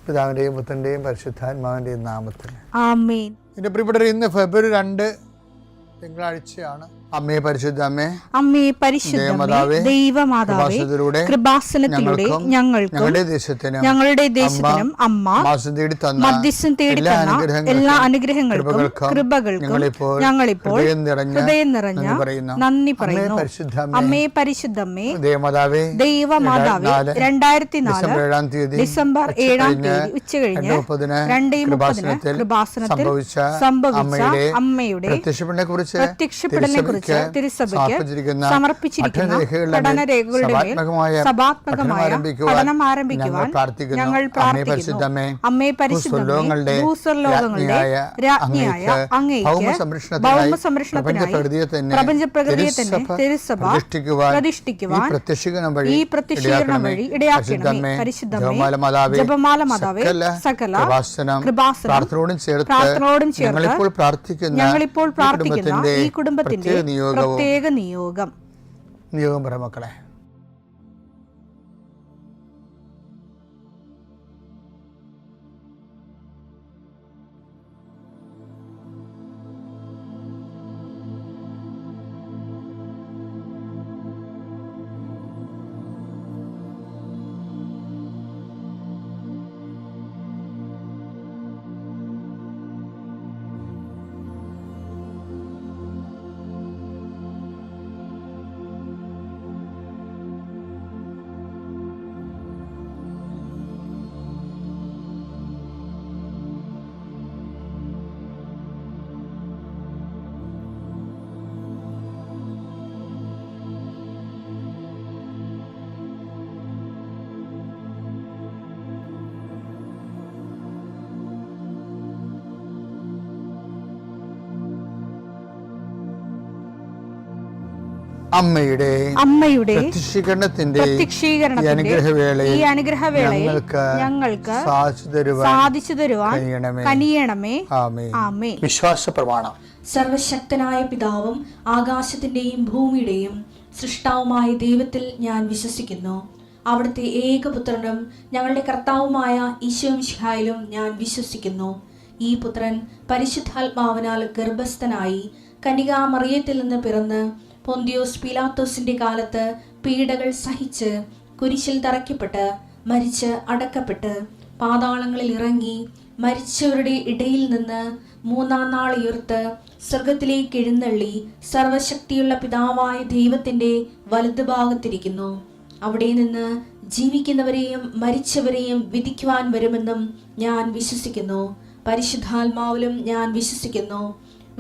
പിതാവിൻ്റെയും പുത്രൻ്റെയും പരിശുദ്ധാത്മാവിൻ്റെയും നാമത്തിൽ ആമേൻ. എൻ്റെ പ്രിയപ്പെട്ടവരെ, ഇന്ന് ഫെബ്രുവരി 2 തിങ്കളാഴ്ചയാണ്. അമ്മേ പരിശുദ്ധ അമ്മേ, അമ്മേ പരിശുദ്ധമേ, ദൈവമാതാവേ, കൃപാസനത്തിലൂടെ ഞങ്ങളുടെ ദേശത്തിനും അമ്മ മധ്യസ്ഥം തേടി തന്ന എല്ലാ അനുഗ്രഹങ്ങൾക്കും കൃപകൾക്കും ഞങ്ങളിപ്പോൾ ഹൃദയം നിറഞ്ഞ നന്ദി പറയുന്നു. അമ്മേ പരിശുദ്ധമേ, ദൈവമാതാവേ, 2004 ഡിസംബർ 7 ഉച്ചകഴിഞ്ഞ് 2:30 കൃപാസനത്തിൽ സംഭവിച്ച അമ്മയുടെ പ്രത്യക്ഷപ്പെടലിനെ കുറിച്ച് തിരുസഭയ്ക്ക് സമർപ്പിച്ചിരിക്കുന്ന പഠനരേഖകളുടെ മേൽ സഭാത്മകമായ പഠനം ആരംഭിക്കുവാൻ ഞങ്ങൾ പ്രാർത്ഥിക്കുന്നു. അമ്മേ പരിശുദ്ധമേ, ഭൂസ്വർലോകങ്ങളുടെ രാജ്ഞിയായ അങ്ങേയ്ക്ക് ഭൗമസംരക്ഷണത്തിനായി പ്രപഞ്ചപ്രകൃതിയെ തന്നെ തിരുസഭ പ്രതിഷ്ഠിക്കുവാൻ ഈ പ്രത്യക്ഷീകരണം വഴി ഇടയാക്കണമേ. പരിശുദ്ധമേ, ജപമാല മാതാവേ, സകല കൃപാസനം പ്രാർത്ഥനയോടും ചേർത്ത് ഞങ്ങളിപ്പോൾ പ്രാർത്ഥിക്കുന്ന ഈ കുടുംബത്തിന്റെ പ്രത്യേക നിയോഗം പറ മക്കളെ. അമ്മയുടെ പ്രത്യക്ഷീകരണത്തിന്റെ ഈ അനുഗ്രഹവേളയിൽ ഞങ്ങൾക്ക് സാധിച്ചു തരുവാൻ കനിയണമേ. ആമേൻ. വിശ്വാസ പ്രമാണം. സർവശക്തനായ പിതാവും ആകാശത്തിന്റെയും ഭൂമിയുടെയും സൃഷ്ടാവുമായ ദൈവത്തിൽ ഞാൻ വിശ്വസിക്കുന്നു. അവിടുത്തെ ഏകപുത്രനും ഞങ്ങളുടെ കർത്താവുമായ ഈശോമിശിഹായിലും ഞാൻ വിശ്വസിക്കുന്നു. ഈ പുത്രൻ പരിശുദ്ധാത്മാവിനാൽ ഗർഭസ്ഥനായി കന്യകാമറിയത്തിൽ നിന്ന് പിറന്ന് പൊന്തിയോസ് പീലാത്തോസിന്റെ കാലത്ത് പീഡകൾ സഹിച്ച് കുരിശിൽ തറയ്ക്കപ്പെട്ട് മരിച്ച് അടക്കപ്പെട്ട് പാതാളങ്ങളിൽ ഇറങ്ങി മരിച്ചവരുടെ ഇടയിൽ നിന്ന് 3-ാം നാൾ ഉയർത്ത് സ്വർഗത്തിലേക്ക് എഴുന്നള്ളി സർവശക്തിയുള്ള പിതാവായ ദൈവത്തിന്റെ വലതുഭാഗത്തിരിക്കുന്നു. അവിടെ നിന്ന് ജീവിക്കുന്നവരെയും മരിച്ചവരെയും വിധിക്കുവാൻ വരുമെന്നും ഞാൻ വിശ്വസിക്കുന്നു. പരിശുദ്ധാത്മാവിലും ഞാൻ വിശ്വസിക്കുന്നു.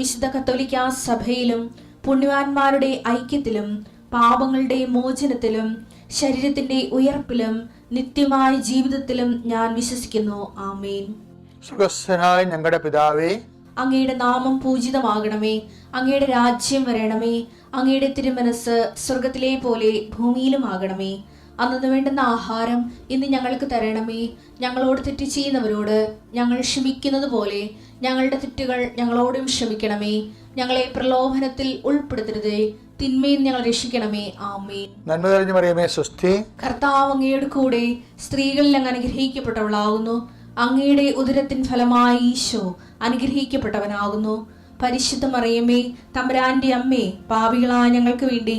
വിശുദ്ധ കത്തോലിക്കാ സഭയിലും പുണ്യവാന്മാരുടെ ഐക്യത്തിലും പാപങ്ങളുടെ മോചനത്തിലും ശരീരത്തിന്റെ ഉയർപ്പിലും നിത്യമായ ജീവിതത്തിലും ഞാൻ വിശ്വസിക്കുന്നു. ആമേൻ. സ്വർഗ്ഗസ്ഥനായ ഞങ്ങളുടെ പിതാവേ, അങ്ങയുടെ നാമം പൂജിതമാകണമേ. അങ്ങയുടെ രാജ്യം വരണമേ. അങ്ങയുടെ തിരുമനസ് സ്വർഗത്തിലെ പോലെ ഭൂമിയിലും ആകണമേ. അന്നു വേണ്ടുന്ന ആഹാരം ഇന്ന് ഞങ്ങൾക്ക് തരണമേ. ഞങ്ങളോട് തെറ്റ് ചെയ്യുന്നവരോട് ഞങ്ങൾ ക്ഷമിക്കുന്നത് പോലെ ഞങ്ങളുടെ തെറ്റുകൾ ഞങ്ങളോടും ക്ഷമിക്കണമേ. ഞങ്ങളെ പ്രലോഭനത്തിൽ ഉൾപ്പെടുത്തരുതേ, തിന്മയിൽ ഞങ്ങൾ രക്ഷിക്കണമേ. ആമേൻ. നന്മ നിറഞ്ഞ മറിയമേ, സ്വസ്തി. കർത്താവ് അങ്ങയുടെ കൂടെ സ്ത്രീകളിൽ അങ്ങ് അനുഗ്രഹിക്കപ്പെട്ടവളാകുന്നു. അങ്ങയുടെ ഉദരത്തിൻ ഫലമായി ഈശോ അനുഗ്രഹിക്കപ്പെട്ടവനാകുന്നു. പരിശുദ്ധ മറിയമേ, തമ്പുരാന്റെ അമ്മേ, പാപികളായ ഞങ്ങൾക്ക് വേണ്ടി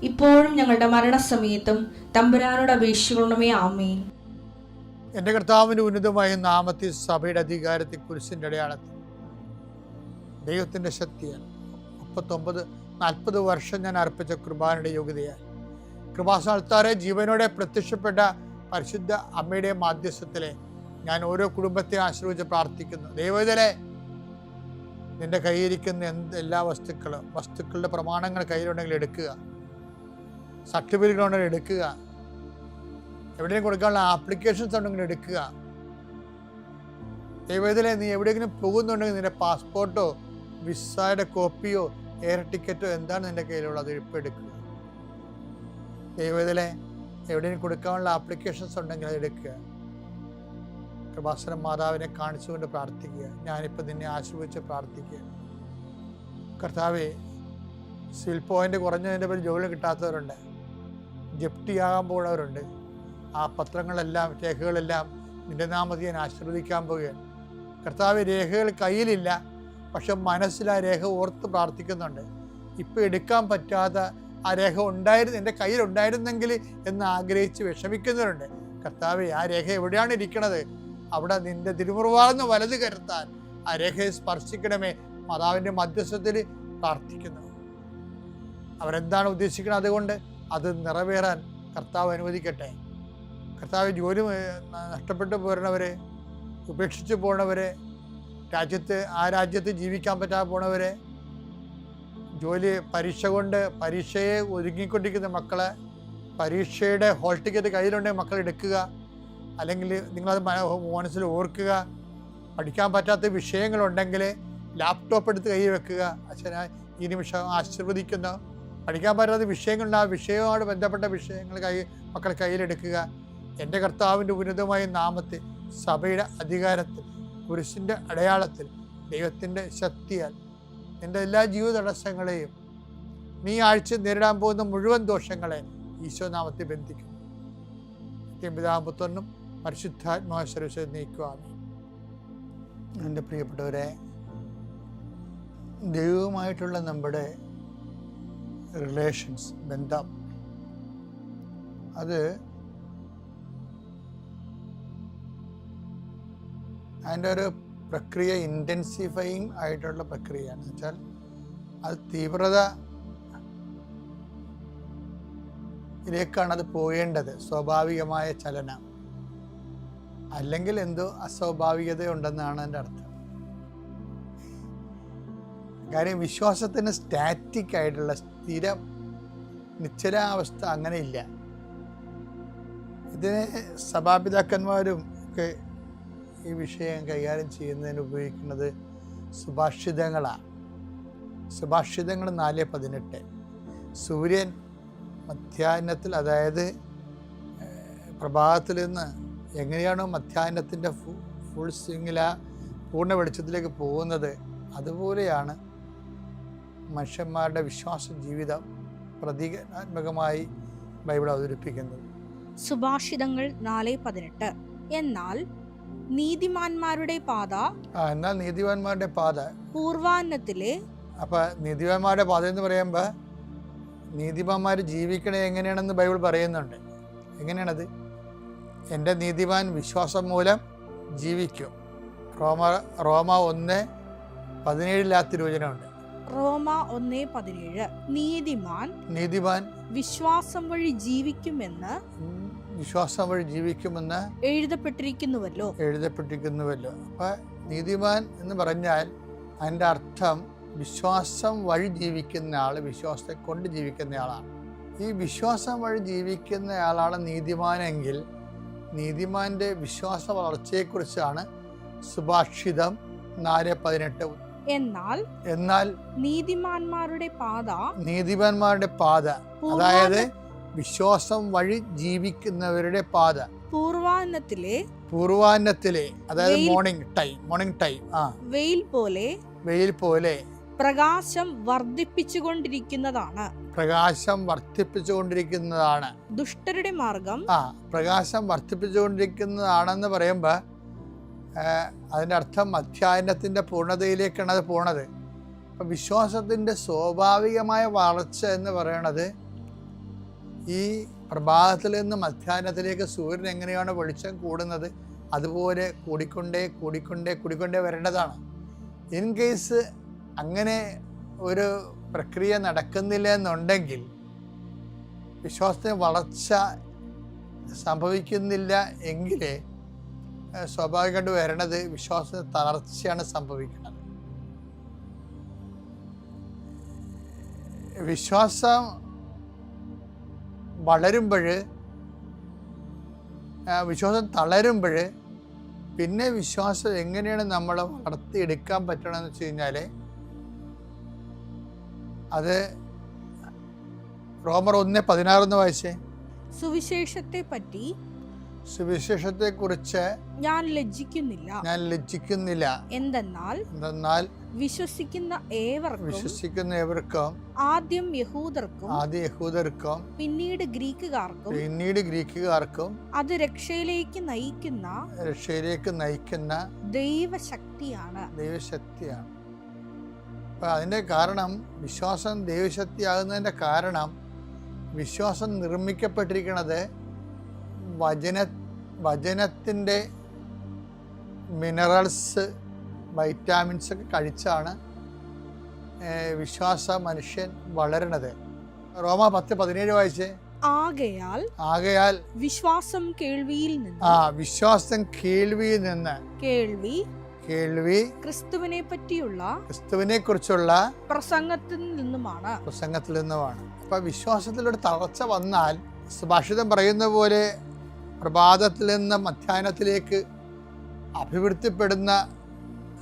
ഇപ്പോഴും ഞങ്ങളുടെ മരണസമയത്തും തമ്പുരാനോട് അപേക്ഷിക്കണമേ. ആമേൻ. എൻ്റെ കർത്താവിൻ്റെ ഉന്നതമായ നാമത്തിൽ സഭയുടെ അധികാരത്തെ കുരിശിൻ്റെ അടയാളത്തിൽ ദൈവത്തിൻ്റെ ശക്തിയാണ് 39-40 വർഷം ഞാൻ അർപ്പിച്ച കുർബാനയുടെ യോഗ്യതയായി കൃപാസനത്താറെ ജീവനോടെ പ്രത്യക്ഷപ്പെട്ട പരിശുദ്ധ അമ്മയുടെ മാധ്യസ്ഥത്തിലെ ഞാൻ ഓരോ കുടുംബത്തെ ആശ്രയിച്ച് പ്രാർത്ഥിക്കുന്നു. ദൈവത്തിലെ നിന്റെ കയ്യിരിക്കുന്ന എല്ലാ വസ്തുക്കളുടെ പ്രമാണങ്ങൾ കയ്യിലുണ്ടെങ്കിൽ എടുക്കുക, സർട്ടിഫിക്കറ്റുകളുണ്ടെങ്കിൽ എടുക്കുക, എവിടെയും കൊടുക്കാനുള്ള ആപ്ലിക്കേഷൻസ് ഉണ്ടെങ്കിൽ എടുക്കുക. ദൈവത്തിലെ നീ എവിടെയെങ്കിലും പോകുന്നുണ്ടെങ്കിൽ നിന്റെ പാസ്പോർട്ടോ വിസയുടെ കോപ്പിയോ എയർ ടിക്കറ്റോ എന്താണ് നിന്റെ കയ്യിലുള്ളത്, ഇപ്പോൾ എടുക്കുക. ദൈവത്തിലെ എവിടെയും കൊടുക്കാനുള്ള ആപ്ലിക്കേഷൻസ് ഉണ്ടെങ്കിൽ അത് എടുക്കുക. കൃപാസനം മാതാവിനെ കാണിച്ചുകൊണ്ട് പ്രാർത്ഥിക്കുക. ഞാനിപ്പോൾ നിന്നെ ആശ്രയിച്ച് പ്രാർത്ഥിക്കുക. കർത്താവേ, സിവിൽ പോയിന്റ് കുറഞ്ഞതിൻ്റെ പേര് ജോലി കിട്ടാത്തവരുണ്ട്, ജപ്തിയാകാൻ പോകുന്നവരുണ്ട്. ആ പത്രങ്ങളെല്ലാം രേഖകളെല്ലാം നിന്റെ നാമത്തെ ഞാൻ ആശീർവദിക്കാൻ പോവുകയാണ്. കർത്താവ്, രേഖകൾ കയ്യിലില്ല, പക്ഷെ മനസ്സിൽ ആ രേഖ ഓർത്ത് പ്രാർത്ഥിക്കുന്നുണ്ട്. ഇപ്പം എടുക്കാൻ പറ്റാത്ത ആ രേഖ എൻ്റെ കയ്യിലുണ്ടായിരുന്നെങ്കിൽ എന്ന് ആഗ്രഹിച്ച് വിഷമിക്കുന്നവരുണ്ട്. കർത്താവെ, ആ രേഖ എവിടെയാണ് ഇരിക്കണത്? അവിടെ നിന്റെ തിരുമുറിവാർന്ന് വലത് കരുത്താൻ ആ രേഖയെ സ്പർശിക്കണമേ. മാതാവിൻ്റെ മധ്യസ്ഥത്തിൽ പ്രാർത്ഥിക്കുന്നു. അവരെന്താണ് ഉദ്ദേശിക്കുന്നത്, അതുകൊണ്ട് അത് നിറവേറാൻ കർത്താവ് അനുവദിക്കട്ടെ. കർത്താവ്, ജോലി നഷ്ടപ്പെട്ടു പോരണവരെ, ഉപേക്ഷിച്ച് പോണവരെ, ആ രാജ്യത്ത് ജീവിക്കാൻ പറ്റാതെ പോണവരെ, ജോലി പരീക്ഷയെ ഒരുങ്ങിക്കൊണ്ടിരിക്കുന്ന മക്കളെ, പരീക്ഷയുടെ ഹോൾ ടിക്കറ്റ് കയ്യിലുണ്ടെങ്കിൽ മക്കൾ എടുക്കുക. അല്ലെങ്കിൽ നിങ്ങളത് മനസ്സിൽ ഓർക്കുക. പഠിക്കാൻ പറ്റാത്ത വിഷയങ്ങളുണ്ടെങ്കിൽ ലാപ്ടോപ്പ് എടുത്ത് കയ്യിൽ വെക്കുക. അച്ഛനാ ഈ നിമിഷം ആശീർവദിക്കുന്നു. പഠിക്കാൻ പറ്റാത്ത വിഷയങ്ങളുണ്ട്, ആ വിഷയവുമായിട്ട് ബന്ധപ്പെട്ട വിഷയങ്ങൾ മക്കൾ കയ്യിലെടുക്കുക. എൻ്റെ കർത്താവിൻ്റെ ഉന്നതമായ നാമത്തിൽ, സഭയുടെ അധികാരത്തിൽ, കുരിശിൻ്റെ അടയാളത്തിൽ, ദൈവത്തിൻ്റെ ശക്തിയാൽ എൻ്റെ എല്ലാ ജീവിത തടസ്സങ്ങളെയും, നീ ആഴ്ച നേരിടാൻ പോകുന്ന മുഴുവൻ ദോഷങ്ങളെ ഈശോ നാമത്തിൽ ബന്ധിക്കുന്നു. പിതാവും പുത്രനും പരിശുദ്ധാത്മാവ് സർവ്വശക്തനും നീക്കുവാമേ. എൻ്റെ പ്രിയപ്പെട്ടവരെ, ദൈവവുമായിട്ടുള്ള നമ്മുടെ റിലേഷൻസ്, ബന്ധം, അത് അതിൻ്റെ ഒരു പ്രക്രിയ ഇൻറ്റൻസിഫൈങ് ആയിട്ടുള്ള പ്രക്രിയയാണ്. വെച്ചാൽ അത് തീവ്രതയിലേക്കാണ് അത് പോകേണ്ടത്. സ്വാഭാവികമായ ചലനം, അല്ലെങ്കിൽ എന്തോ അസ്വാഭാവികത ഉണ്ടെന്നാണ് എൻ്റെ അർത്ഥം. കാര്യം വിശ്വാസത്തിന് സ്റ്റാറ്റിക് ആയിട്ടുള്ള സ്ഥിരം നിശ്ചലാവസ്ഥ അങ്ങനെയില്ല. ഇതിന് സഭാപിതാക്കന്മാരും ഒക്കെ ഈ വിഷയം കൈകാര്യം ചെയ്യുന്നതിന് ഉപയോഗിക്കുന്നത് സുഭാഷിതങ്ങളാണ്. സുഭാഷിതങ്ങൾ 4:18. സൂര്യൻ മധ്യാഹ്നത്തിൽ, അതായത് പ്രഭാതത്തിൽ നിന്ന് എങ്ങനെയാണോ മധ്യാഹ്നത്തിൻ്റെ ഫുൾ സ്വിങ്ങിൽ പൂർണ്ണ വെളിച്ചത്തിലേക്ക് പോകുന്നത്, അതുപോലെയാണ് മനുഷ്യന്മാരുടെ വിശ്വാസ ജീവിതം പ്രതീകാത്മകമായി ബൈബിൾ അവതരിപ്പിക്കുന്നത്. സുഭാഷിതങ്ങൾ 4:18. എന്നാൽ നീതിമാന്മാരുടെ പാത പൂർവാന്നത്തിലെ. അപ്പൊ നീതിമാന്മാരുടെ പാത എന്ന് പറയുമ്പോൾ നീതിമാന്മാർ ജീവിക്കണേ എങ്ങനെയാണെന്ന് ബൈബിൾ പറയുന്നുണ്ട്. എങ്ങനെയാണത്? എൻ്റെ നീതിമാൻ വിശ്വാസം മൂലം ജീവിക്കും. റോമ 1:17 തിരുവചനമുണ്ട്. റോമ 1:17. നീതിമാൻ വിശ്വാസം വഴി ജീവിക്കുമെന്ന് എഴുതപ്പെട്ടിരിക്കുന്നുവല്ലോ. അപ്പൊ നീതിമാൻ എന്ന് പറഞ്ഞാൽ അതിൻ്റെ അർത്ഥം വിശ്വാസം വഴി ജീവിക്കുന്ന ആൾ, വിശ്വാസത്തെ കൊണ്ട് ജീവിക്കുന്ന ആളാണ്. ഈ വിശ്വാസം വഴി ജീവിക്കുന്ന ആളാണ് നീതിമാനെങ്കിൽ നീതിമാന്റെ വിശ്വാസ വളർച്ചയെക്കുറിച്ചാണ് സുഭാഷിതം 4:18. എന്നാൽ നീതിമാന്മാരുടെ പാത, അതായത് വിശ്വാസം വഴി ജീവിക്കുന്നവരുടെ പാത പൂർവാന്നത്തിലെ, അതായത് മോർണിംഗ് ടൈം വെയിൽ പോലെ പ്രകാശം വർദ്ധിപ്പിച്ചുകൊണ്ടിരിക്കുന്നതാണ്. ദുഷ്ടരുടെ മാർഗം പ്രകാശം വർദ്ധിപ്പിച്ചുകൊണ്ടിരിക്കുന്നതാണെന്ന് പറയുമ്പോൾ അതിൻ്റെ അർത്ഥം മധ്യാഹ്നത്തിൻ്റെ പൂർണ്ണതയിലേക്കാണ് അത് പോണത്. അപ്പം വിശ്വാസത്തിൻ്റെ സ്വാഭാവികമായ വളർച്ച എന്ന് പറയണത് ഈ പ്രഭാതത്തിൽ നിന്ന് മധ്യാഹ്നത്തിലേക്ക് സൂര്യൻ എങ്ങനെയാണ് വെളിച്ചം കൂടുന്നത്, അതുപോലെ കൂടിക്കൊണ്ടേ വരേണ്ടതാണ്. ഇൻ കേസ് അങ്ങനെ ഒരു പ്രക്രിയ നടക്കുന്നില്ല എന്നുണ്ടെങ്കിൽ, വിശ്വാസത്തിന് വളർച്ച സംഭവിക്കുന്നില്ല എങ്കിൽ സ്വാഭാവികമായിട്ട് വരണത് വിശ്വാസത്തിന് തളർച്ചയാണ് സംഭവിക്കുന്നത്. വിശ്വാസം വിശ്വാസം തളരുമ്പോൾ പിന്നെ വിശ്വാസം എങ്ങനെയാണ് നമ്മൾ വളർത്തിയെടുക്കാൻ പറ്റണമെന്ന് വെച്ച് കഴിഞ്ഞാൽ, അത് റോമർ 1:16 വായിച്ചേ. സുവിശേഷത്തെ കുറിച്ച് ഞാൻ ലജ്ജിക്കുന്നില്ല. എന്തെന്നാൽ വിശ്വസിക്കുന്ന ഏവർക്കും ആദ്യം യഹൂദർക്കും പിന്നീട് ഗ്രീക്കുകാർക്കും അത് രക്ഷയിലേക്ക് നയിക്കുന്ന ദൈവശക്തിയാണ്. അപ്പം അതിൻ്റെ കാരണം, വിശ്വാസം ദൈവശക്തിയാകുന്നതിൻ്റെ കാരണം, വിശ്വാസം നിർമ്മിക്കപ്പെട്ടിരിക്കുന്നത് വചനത്തിൻ്റെ മിനറൽസ്, വൈറ്റാമിൻസ് ഒക്കെ കഴിച്ചാണ് വിശ്വാസ മനുഷ്യൻ വളരണത്. റോമ 10:17 വായിച്ചേ. ആകയാൽ വിശ്വാസം കേൾവിയിൽ നിന്ന് കേൾവി ക്രിസ്തുവിനെ കുറിച്ചുള്ള പ്രസംഗത്തിൽ നിന്നുമാണ്. അപ്പൊ വിശ്വാസത്തിലൂടെ തളർച്ച വന്നാൽ, സുഭാഷിതം പറയുന്ന പോലെ പ്രഭാതത്തിൽ നിന്ന് മധ്യാഹ്നത്തിലേക്ക് അഭിവൃദ്ധിപ്പെടുന്ന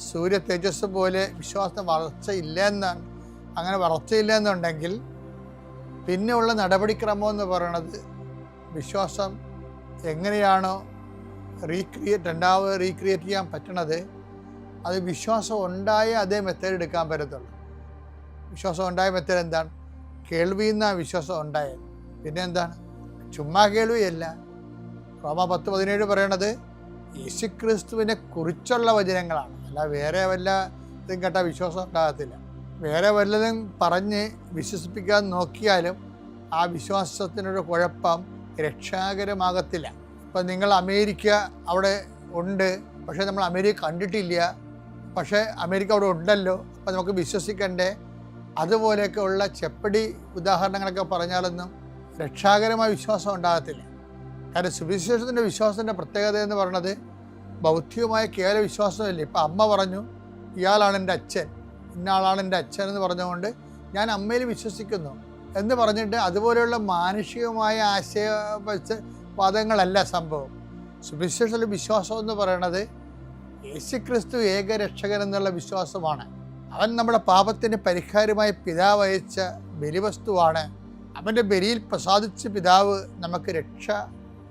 സൂര്യ തേജസ് പോലെ വിശ്വാസത്തിന് വളർച്ചയില്ലെന്നുണ്ടെങ്കിൽ പിന്നെയുള്ള നടപടിക്രമം എന്ന് പറയുന്നത്, വിശ്വാസം എങ്ങനെയാണോ രണ്ടാമത് റീക്രിയേറ്റ് ചെയ്യാൻ പറ്റണത്, അത് വിശ്വാസം ഉണ്ടായ അതേ മെത്തേഡ് എടുക്കാൻ പറ്റത്തുള്ളൂ. വിശ്വാസം ഉണ്ടായ മെത്തേഡ് എന്താണ്? കേൾവിയിൽ നിന്നാണ് വിശ്വാസം ഉണ്ടായത്. പിന്നെ എന്താണ്? ചുമ്മാ കേൾവിയല്ല. റോമ 10:17 പറയണത് യേശുക്രിസ്തുവിനെ കുറിച്ചുള്ള വചനങ്ങളാണ്. അല്ല വേറെ വല്ല ഇതും കേട്ടാൽ വിശ്വാസം ഉണ്ടാകത്തില്ല. വേറെ വല്ലതും പറഞ്ഞ് വിശ്വസിപ്പിക്കാൻ നോക്കിയാലും ആ വിശ്വാസത്തിനൊരു കുഴപ്പം രക്ഷാകരമാകത്തില്ല. ഇപ്പം നിങ്ങൾ അമേരിക്ക അവിടെ ഉണ്ട്, പക്ഷേ നമ്മൾ അമേരിക്ക കണ്ടിട്ടില്ല, പക്ഷേ അമേരിക്ക അവിടെ ഉണ്ടല്ലോ, അപ്പം നമുക്ക് വിശ്വസിക്കണ്ടേ? അതുപോലെയൊക്കെ ഉള്ള ചെപ്പടി ഉദാഹരണങ്ങളൊക്കെ പറഞ്ഞാലൊന്നും രക്ഷാകരമായ വിശ്വാസം ഉണ്ടാകത്തില്ല. കാരണം സുവിശേഷത്തിൻ്റെ വിശ്വാസത്തിൻ്റെ പ്രത്യേകത എന്ന് പറയുന്നത് ബൗദ്ധികമായ കേവല വിശ്വാസമല്ല. ഇപ്പം അമ്മ പറഞ്ഞു ഇയാളാണ് എൻ്റെ അച്ഛൻ, ഇന്ന ആളാണ് എൻ്റെ അച്ഛൻ എന്ന് പറഞ്ഞുകൊണ്ട് ഞാൻ അമ്മയിൽ വിശ്വസിക്കുന്നു എന്ന് പറഞ്ഞിട്ട് അതുപോലെയുള്ള മാനുഷികമായ ആശയവാദങ്ങളല്ല സംഭവം. സുവിശേഷത്തിലെ വിശ്വാസം എന്ന് പറയുന്നത് യേശുക്രിസ്തു ഏകരക്ഷകൻ എന്നുള്ള വിശ്വാസമാണ്. അവൻ നമ്മുടെ പാപത്തിന് പരിഹാരമായി പിതാവ് അയച്ച ബലിവസ്തുവാണ്. അവൻ്റെ ബലിയിൽ പ്രസാദിച്ച പിതാവ് നമുക്ക് രക്ഷ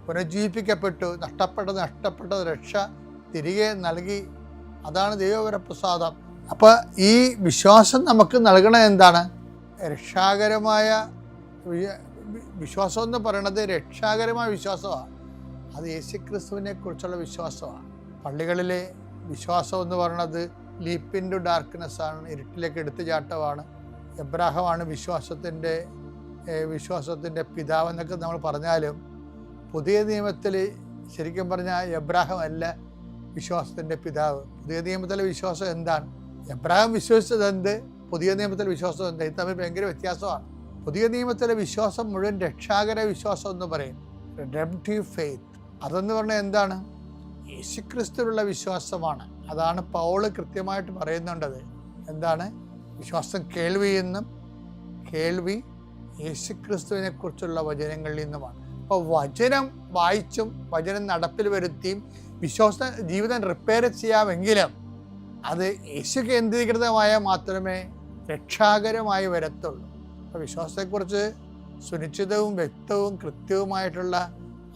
പുനർജീവിപ്പിക്കപ്പെട്ടു, നഷ്ടപ്പെട്ട രക്ഷ തിരികെ നൽകി. അതാണ് ദൈവവരപ്രസാദം. അപ്പോൾ ഈ വിശ്വാസം നമുക്ക് നൽകണത് എന്താണ്? രക്ഷാകരമായ വിശ്വാസം എന്ന് പറയുന്നത് രക്ഷാകരമായ വിശ്വാസമാണ്. അത് യേശുക്രിസ്തുവിനെ കുറിച്ചുള്ള വിശ്വാസമാണ്. പള്ളികളിലെ വിശ്വാസം എന്ന് പറയുന്നത് ലീപ്പ് ഇൻ ടു ഡാർക്ക്നെസ് ആണ്, ഇരുട്ടിലേക്ക് എടുത്തു ചാട്ടമാണ്. എബ്രാഹമാണ് വിശ്വാസത്തിൻ്റെ പിതാവെന്നൊക്കെ നമ്മൾ പറഞ്ഞാലും പുതിയ നിയമത്തിൽ ശരിക്കും പറഞ്ഞാൽ എബ്രാഹം അല്ല വിശ്വാസത്തിൻ്റെ പിതാവ്. പുതിയ നിയമത്തിലെ വിശ്വാസം എന്താണ്? എബ്രാഹം വിശ്വസിച്ചത് എന്ത്, പുതിയ നിയമത്തിലെ വിശ്വാസം എന്ത്? ഇത് തമ്മിൽ ഭയങ്കര വ്യത്യാസമാണ്. പുതിയ നിയമത്തിലെ വിശ്വാസം മുഴുവൻ രക്ഷാകര വിശ്വാസം എന്ന് പറയും, റിഡംപ്റ്റീവ് ഫെയ്ത്ത്. അതെന്ന് പറഞ്ഞാൽ എന്താണ്? യേശുക്രിസ്തുവിലുള്ള വിശ്വാസമാണ്. അതാണ് പൗള് കൃത്യമായിട്ട് പറയുന്നുണ്ടത്. എന്താണ്? വിശ്വാസം കേൾവിയെന്നും കേൾവി യേശുക്രിസ്തുവിനെ കുറിച്ചുള്ള വചനങ്ങളിൽ നിന്നുമാണ്. അപ്പോൾ വചനം വായിച്ചും വചനം നടപ്പിൽ വരുത്തിയും വിശ്വാസ ജീവിതം റിപ്പയർ ചെയ്യാമെങ്കിലും അത് യേശു കേന്ദ്രീകൃതമായ മാത്രമേ രക്ഷാകരമായി വരത്തുള്ളൂ. അപ്പോൾ വിശ്വാസത്തെക്കുറിച്ച് സുനിശ്ചിതവും വ്യക്തവും കൃത്യവുമായിട്ടുള്ള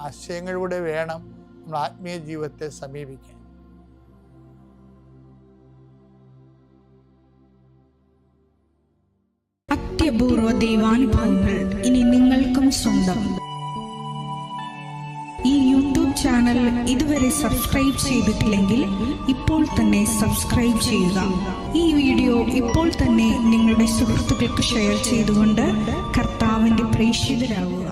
ആശയങ്ങളിലൂടെ വേണം നമ്മൾ ആത്മീയ ജീവിതത്തെ സമീപിക്കാൻ. അത്യപൂർവ ദൈവാനുഭവങ്ങൾ ഇനി നിങ്ങൾക്കും സ്വന്തം. ഈ യൂട്യൂബ് ചാനൽ ഇതുവരെ സബ്സ്ക്രൈബ് ചെയ്തിട്ടില്ലെങ്കിൽ ഇപ്പോൾ തന്നെ സബ്സ്ക്രൈബ് ചെയ്യുക. ഈ വീഡിയോ ഇപ്പോൾ തന്നെ നിങ്ങളുടെ സുഹൃത്തുക്കൾക്ക് ഷെയർ ചെയ്തുകൊണ്ട് കർത്താവിൻ്റെ പ്രേക്ഷിതരാകുക.